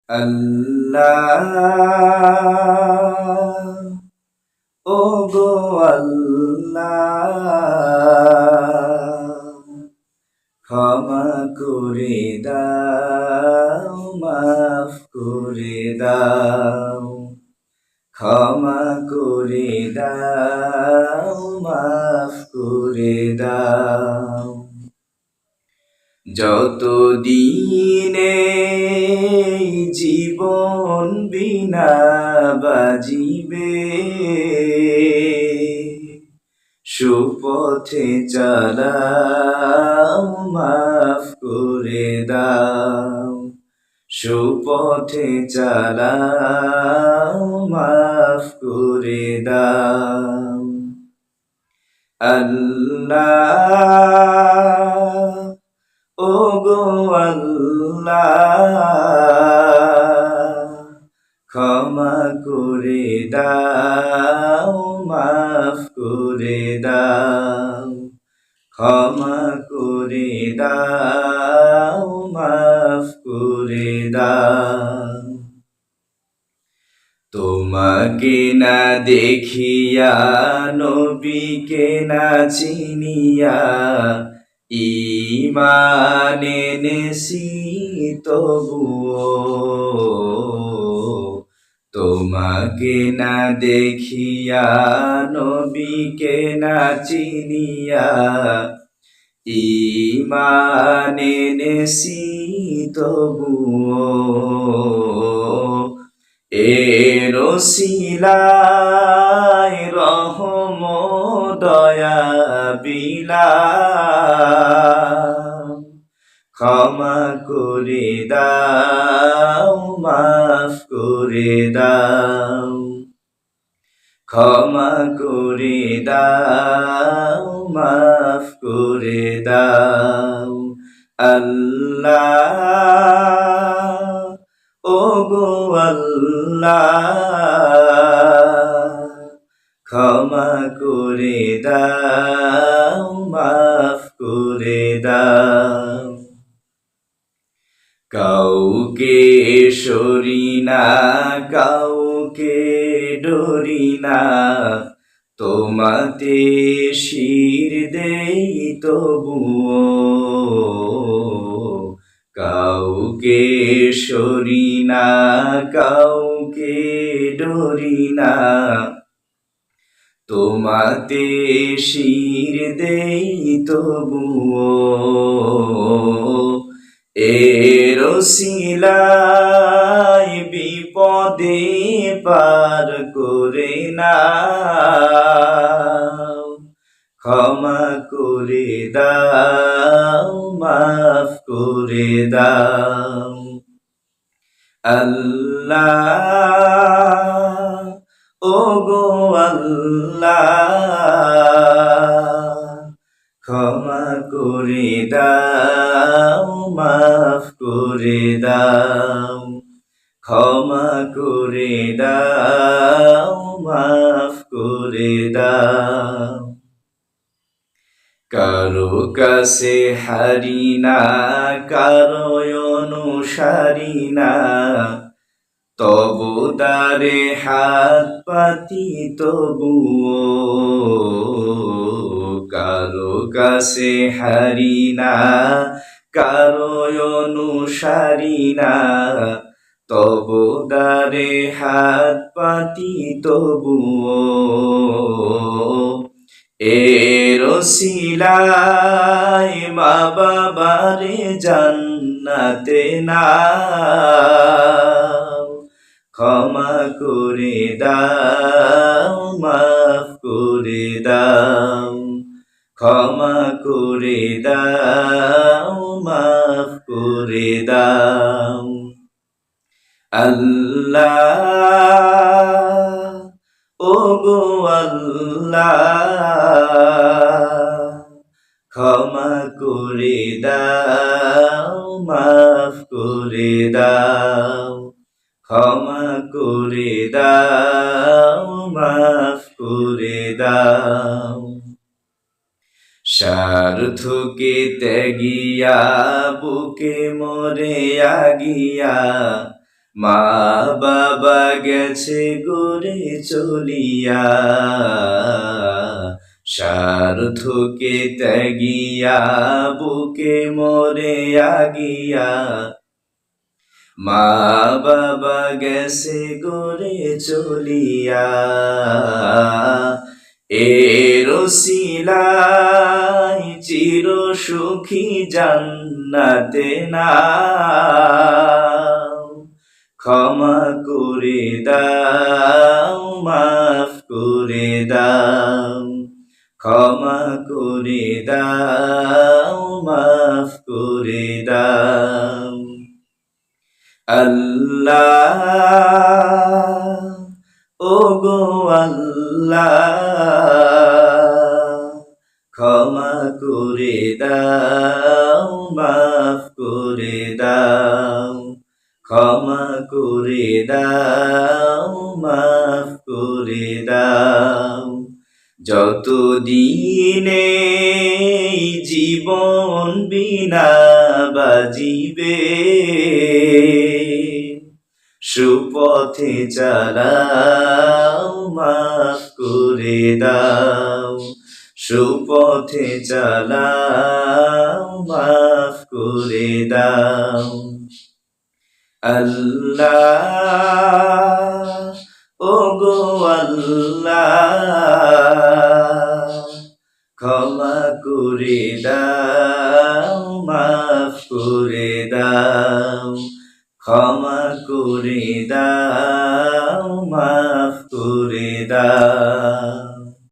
আল্লাহ ও গো আল্লাহ, ক্ষমা করে দাও, মাফ করে দাও, ক্ষমা করে দাও, মাফ করে দাও। যত দিনে জীবন বিনা বাজিবে, সুপথে চালাও, মাফ করে দাও, সুপথে চালাও, মাফ করে দাও। আল্লাহ ও গো আল্লাহ, ক্ষমা করে দাও, মাফ করে দাও, ক্ষমা করে দাও, মাফ করে দাও। তোমাকে না দেখিয়া, নবীকে না চিনিয়া, ঈমান এনেছি তবুও, তোমাকে না দেখিয়া, নবীকে না চিনিয়া, ঈমান এনেছি তবুও, এর ওসিলায় রহম দয়া বিলাম, ক্ষমা করে দাও, মাফ করে দাও, ক্ষমা করে দাও, মাফ করে দাও। আল্লাহ ও গো আল্লাহ, ক্ষমা করে দাও, মাফ করে দাও। কাউকে সরি না, কাউকে ডরি না, তোমাতে শির দেই তবুও, কাউকে সরি না, কাউকে ডরি না, তোমাতে শির দেই তবুও, এর ওসিলায় বিপদে পার করে নাও, ক্ষমা করে দাও, মাফ করে দাও। আল্লাহ ও গো আল্লাহ, ক্ষমা করে দাও, মাফ করে দাও, ক্ষমা করে দাও, মাফ করে দাও। কারো কাছে হারি না, কারো অনুসারী না, তবু তারে হাত পাতি তবুও, কারো কাছে হারি না, কারো অনুসারী না, তবু তারে হাত পাতি তবুও, এর ওসিলায় মা বাবারে জান্নাতে নাও, ক্ষমা করে দাও, মাফ করে দাও, ক্ষমা করে দাও, মাফ করে দাও। আল্লাহ ও গো আল্লাহ, ক্ষমা করে দাও, মাফ করে দাও, ক্ষমা করে দাও, মাফ করে দাও। স্বার্থকে ত্যাগিয়া, বুকে মরে আগিয়া, মা বাবা গেছে গড়ে চলিয়া, সার্থকে ত্যাগিয়া বুকে মরে আগিয়া। মা বাবা গেছে গড়ে চলিয়া, এর ওসিলায় চির সুখী জান্নাতে নাও। ক্ষমা করে দাও, মাফ করে দাও, ক্ষমা করে দাও, মাফ করে দাও। আল্লাহ, ওগো আল্লাহ, ক্ষমা করে দাও, মাফ করে দাও, ক্ষমা করে দাও, মাফ করে দাও। যতদিনে জীবন বিনা বাজিবে, সুপথে চালাও, মাফ করে দাও, সুপথে চালাও, মাফ করে দাও। আল্লাহ, ওগো আল্লাহ, ক্ষমা করে দাও, মাফ করে দাও, ক্ষমা করে দাও, মাফ করে দাও।